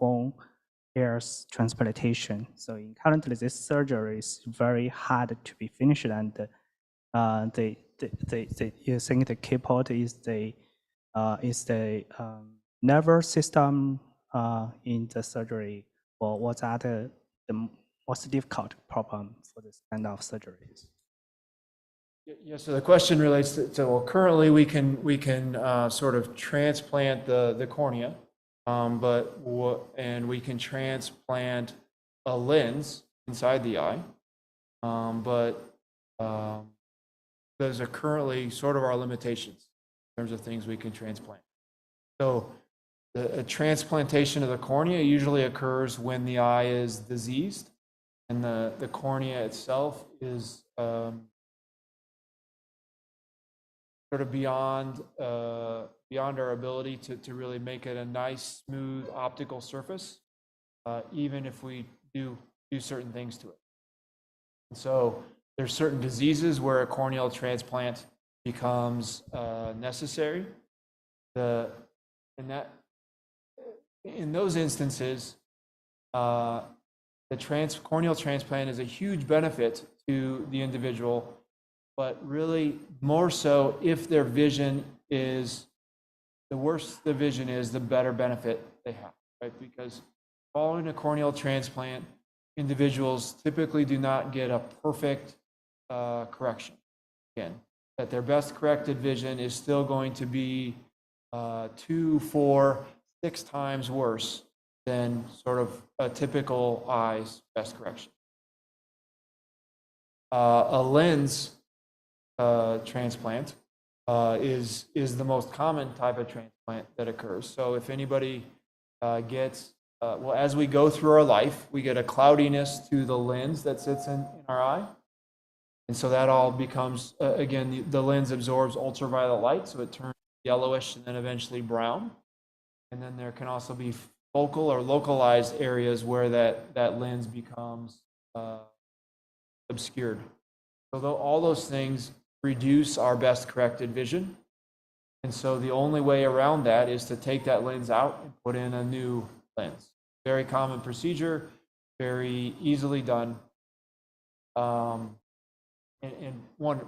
bone hairs transplantation. So currently this surgery is very hard to be finished, and you think the key part is the nervous system in the surgery, or what are the most difficult problem for this kind of surgeries? Yeah, so the question relates to well, currently we can sort of transplant the cornea, and we can transplant a lens inside the eye, those are currently sort of our limitations in terms of things we can transplant. So a transplantation of the cornea usually occurs when the eye is diseased and the cornea itself is sort of beyond our ability to really make it a nice, smooth optical surface, even if we do certain things to it. And so there's certain diseases where a corneal transplant becomes necessary. In those instances, the corneal transplant is a huge benefit to the individual, but really more so if their vision is, the worse the vision is, the better benefit they have, right? Because following a corneal transplant, individuals typically do not get a perfect correction. Again, that their best corrected vision is still going to be 2, 4, 6 times worse than sort of a typical eye's best correction. A lens transplant is the most common type of transplant that occurs. So if anybody gets, well, as we go through our life, we get a cloudiness to the lens that sits in our eye. And so that all becomes, again, the lens absorbs ultraviolet light, so it turns yellowish and then eventually brown. And then there can also be focal or localized areas where that lens becomes obscured. So all those things reduce our best corrected vision. And so the only way around that is to take that lens out and put in a new lens. Very common procedure, very easily done. And one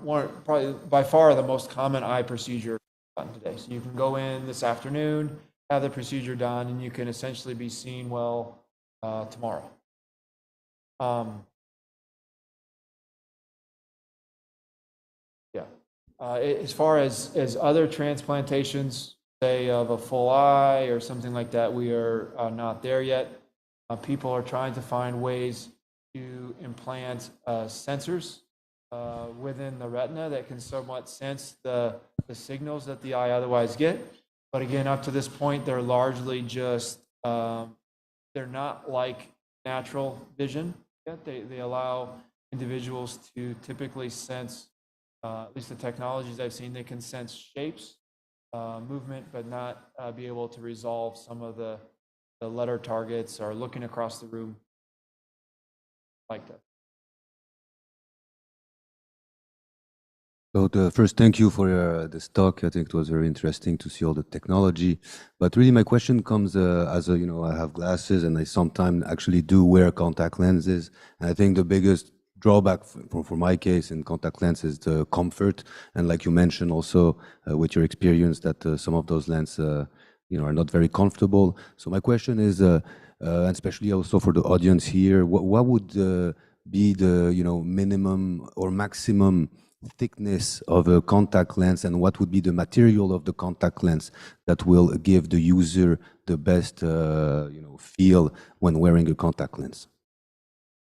probably by far the most common eye procedure done today. So you can go in this afternoon, have the procedure done, and you can essentially be seen well tomorrow. As far as other transplantations, say of a full eye or something like that, we are not there yet. People are trying to find ways to implant sensors within the retina that can somewhat sense the signals that the eye otherwise get. But again, up to this point, they're largely just, they're not like natural vision yet. They allow individuals to typically sense, at least the technologies I've seen, they can sense shapes, movement, but not be able to resolve some of the letter targets or looking across the room like that. So first, thank you for this talk. I think it was very interesting to see all the technology. But really, my question comes as a, I have glasses and I sometimes actually do wear contact lenses. And I think the biggest drawback for my case in contact lenses is the comfort. And like you mentioned also with your experience that some of those lenses, are not very comfortable. So my question is, and especially also for the audience here, what would be the, minimum or maximum thickness of a contact lens, and what would be the material of the contact lens that will give the user the best feel when wearing a contact lens?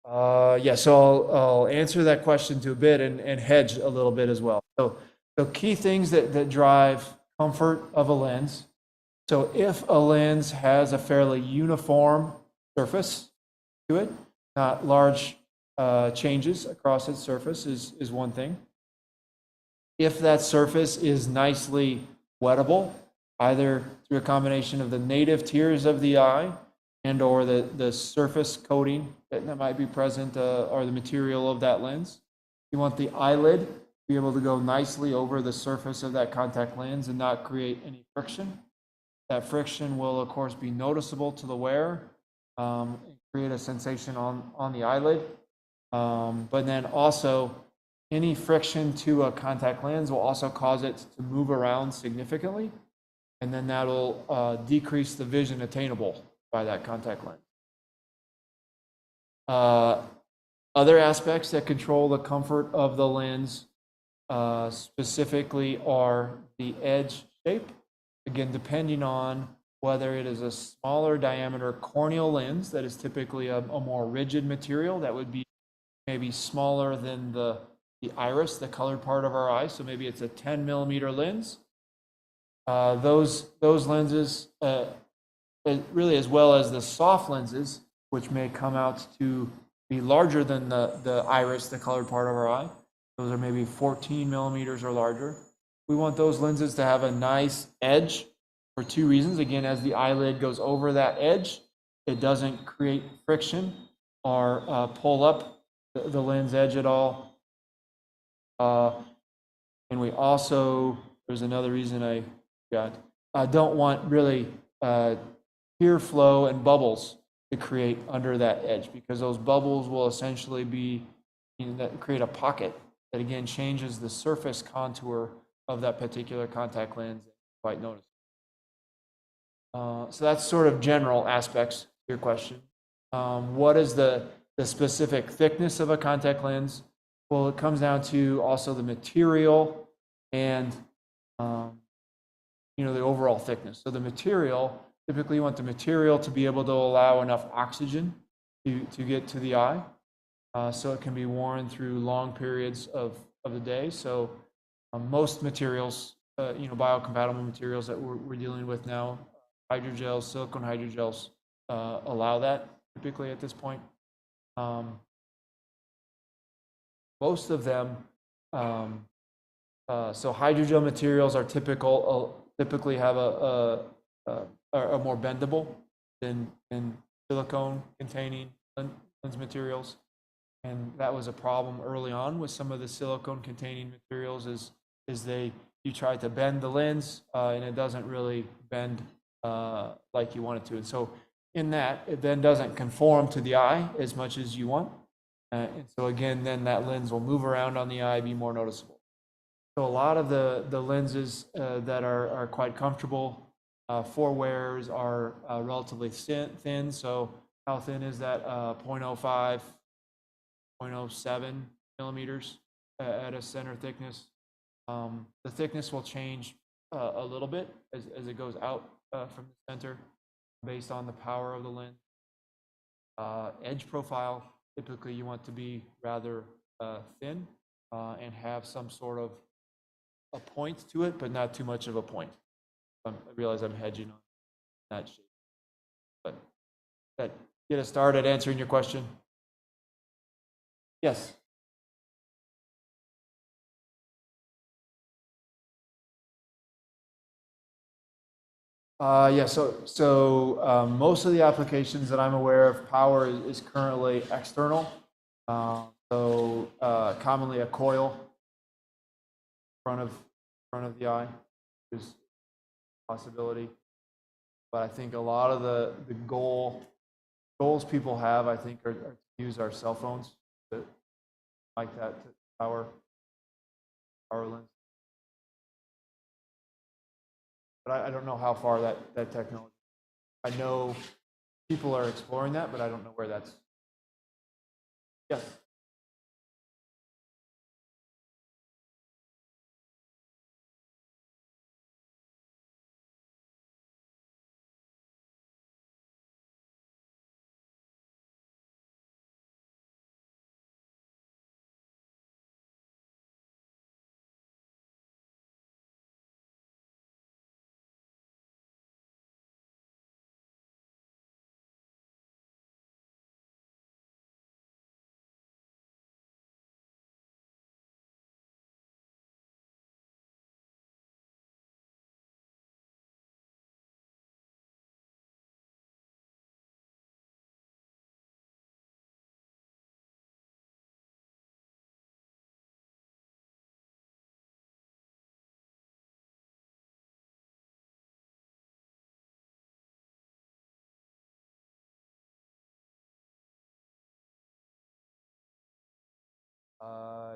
Yeah, so I'll answer that question to a bit and hedge a little bit as well. So So key things that drive comfort of a lens. So if a lens has a fairly uniform surface to it, not large changes across its surface is one thing. If that surface is nicely wettable, either through a combination of the native tears of the eye and or the surface coating that might be present or the material of that lens. You want the eyelid to be able to go nicely over the surface of that contact lens and not create any friction. That friction will, of course, be noticeable to the wearer and create a sensation on the eyelid. But then also, any friction to a contact lens will also cause it to move around significantly, and then that'll decrease the vision attainable by that contact lens. Other aspects that control the comfort of the lens specifically are the edge shape. Again, depending on whether it is a smaller diameter corneal lens that is typically a more rigid material that would be maybe smaller than the iris, the colored part of our eye. So maybe it's a 10 millimeter lens. Those lenses, really as well as the soft lenses, which may come out to be larger than the iris, the colored part of our eye. Those are maybe 14 millimeters or larger. We want those lenses to have a nice edge for two reasons. Again, as the eyelid goes over that edge, it doesn't create friction or pull up the lens edge at all. And we also, there's another reason I forgot, I don't want really tear flow and bubbles to create under that edge, because those bubbles will essentially be, that create a pocket that again changes the surface contour of that particular contact lens quite noticeable. So that's sort of general aspects to your question. What is the specific thickness of a contact lens? Well, it comes down to also the material and the overall thickness. So the material, typically you want the material to be able to allow enough oxygen to get to the eye. So it can be worn through long periods of the day. So most materials, biocompatible materials that we're dealing with now, hydrogels, silicone hydrogels, allow that typically at this point. Most of them, so hydrogel materials are typically have are more bendable than silicone containing lens materials. And that was a problem early on with some of the silicone containing materials is you try to bend the lens and it doesn't really bend like you want it to. And so in that, it then doesn't conform to the eye as much as you want. And so again, then that lens will move around on the eye, be more noticeable. So a lot of the lenses that are quite comfortable for wearers are relatively thin. So how thin is that? 0.05, 0.07 millimeters at a center thickness. The thickness will change a little bit as it goes out from the center based on the power of the lens. Edge profile, typically you want to be rather thin and have some sort of a point to it, but not too much of a point. I realize I'm hedging on that shape. But that get us started answering your question. Yes. Yeah, so most of the applications that I'm aware of, power is currently external. Commonly a coil in front of the eye is a possibility. But I think a lot of the goals people have, I think, are to use our cell phones like that to power lens. But I don't know how far that technology. I know people are exploring that, but I don't know where that's. Yes.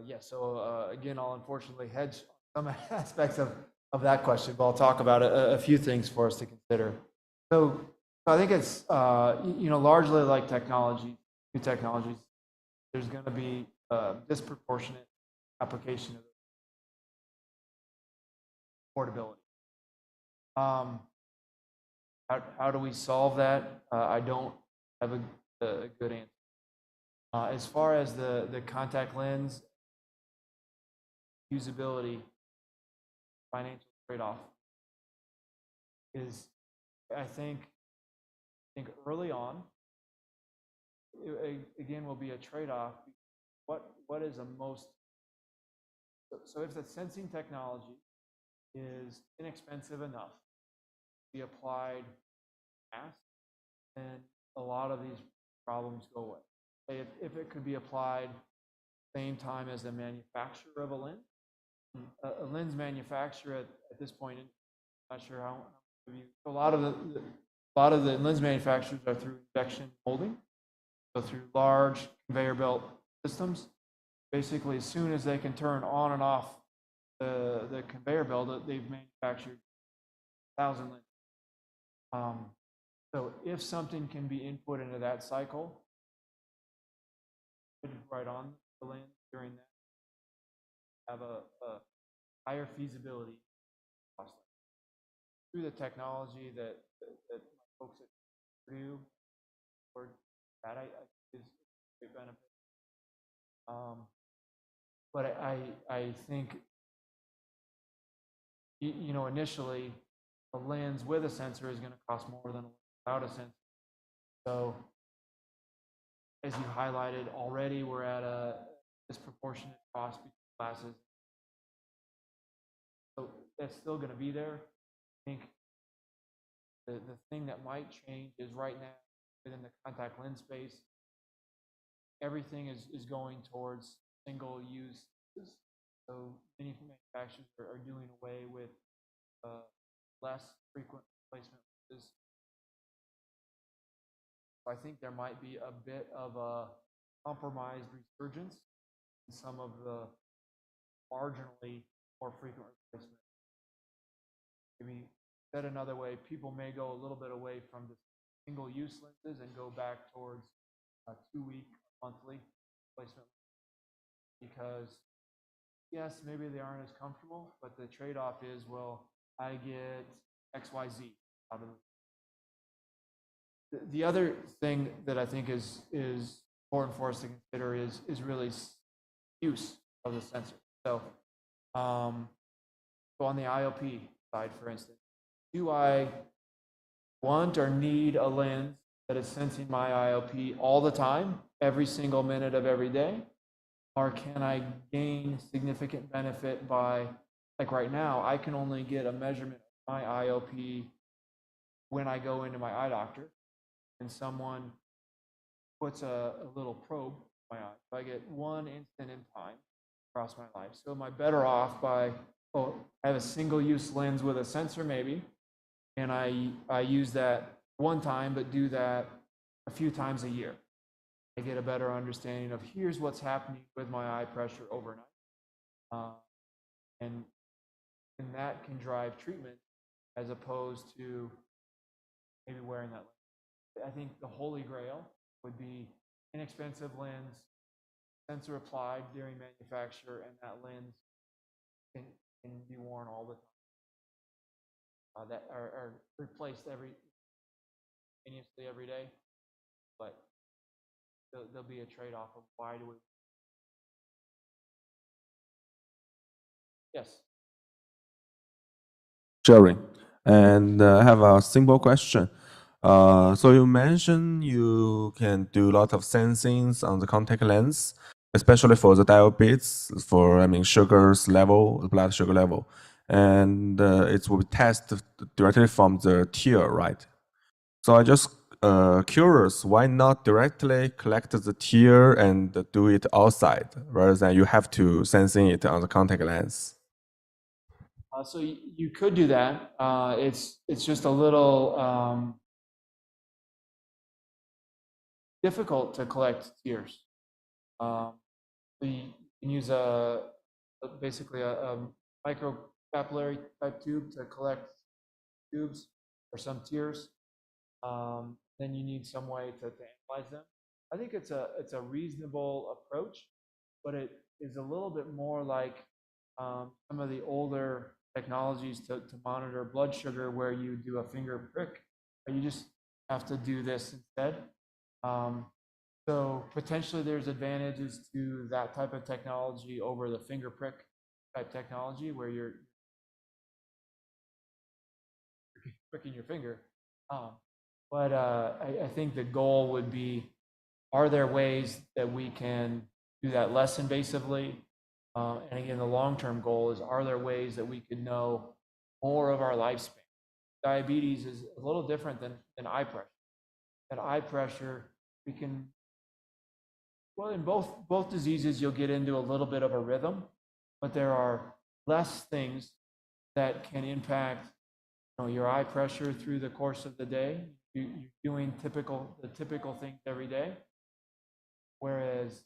Yeah, so again, I'll unfortunately hedge some aspects of that question, but I'll talk about a few things for us to consider. So I think it's, largely like technology, new technologies, there's going to be disproportionate application of portability. How do we solve that? I don't have a good answer. As far as the contact lens usability financial trade-off is, I think early on, again, will be a trade-off. What is the most, so if the sensing technology is inexpensive enough to be applied fast, then a lot of these problems go away. If it could be applied same time as the manufacturer of a lens, a lens manufacturer at this point, I'm not sure how a lot of the lens manufacturers are through injection molding, so through large conveyor belt systems. Basically, as soon as they can turn on and off the conveyor belt, they've manufactured 1,000 lenses. So if something can be input into that cycle, right on the lens during that, have a higher feasibility cost through the technology that my folks at Purdue or that is a great benefit. But I think initially a lens with a sensor is going to cost more than a lens without a sensor. So as you highlighted already, we're at a disproportionate cost between classes. So that's still going to be there. I think the thing that might change is right now within the contact lens space, everything is going towards single use. So many manufacturers are doing away with less frequent replacement lenses. So I think there might be a bit of a compromised resurgence in some of the marginally more frequent replacement. Maybe said another way, people may go a little bit away from the single-use lenses and go back towards a 2-week, monthly replacement, because yes, maybe they aren't as comfortable, but the trade-off is, well, I get XYZ out of it. The other thing that I think is important for us to consider is really use of the sensor. So, on the IOP side, for instance, do I want or need a lens that is sensing my IOP all the time, every single minute of every day? Or can I gain significant benefit by, like right now, I can only get a measurement of my IOP when I go into my eye doctor and someone puts a little probe in my eye. So I get one instant in time across my life. So am I better off by, I have a single-use lens with a sensor maybe, and I use that one time, but do that a few times a year. I get a better understanding of here's what's happening with my eye pressure overnight. And that can drive treatment as opposed to maybe wearing that lens. I think the holy grail would be inexpensive lens, sensor applied during manufacture, and that lens can be worn all the time. That are replaced continuously every day, but there'll be a trade-off of why do we. Yes. Sharing. And I have a simple question. So you mentioned you can do a lot of sensings on the contact lens, especially for the dial bits, for sugars level, blood sugar level, and it will be tested directly from the tear, right? So I just curious, why not directly collect the tear and do it outside, rather than you have to sensing it on the contact lens? So you could do that. It's just a little difficult to collect tears. You can use basically a microcapillary type tube to collect tubes or some tears. Then you need some way to analyze them. I think it's a reasonable approach, but it is a little bit more like some of the older technologies to monitor blood sugar, where you do a finger prick, but you just have to do this instead. So potentially there's advantages to that type of technology over the finger prick type technology, where you're pricking your finger. But I think the goal would be, are there ways that we can do that less invasively? And again, the long-term goal is, are there ways that we could know more of our lifespan? Diabetes is a little different than eye pressure. At eye pressure, we can, well, in both diseases, you'll get into a little bit of a rhythm, but there are less things that can impact your eye pressure through the course of the day. You're doing the typical things every day. Whereas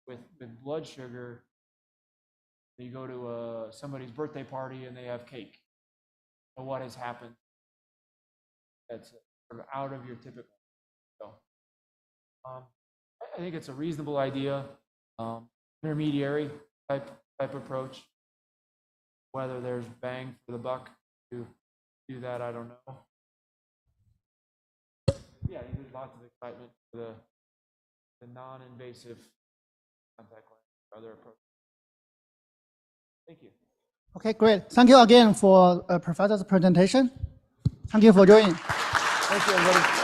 with blood sugar, you go to somebody's birthday party and they have cake. So what has happened? That's sort of out of your typical. So I think it's a reasonable idea, intermediary type approach. Whether there's bang for the buck to do that, I don't know. Yeah, there's lots of excitement for the non-invasive contact lens or other approaches. Thank you. Okay, great. Thank you again for Professor's presentation. Thank you for joining. Thank you, everybody.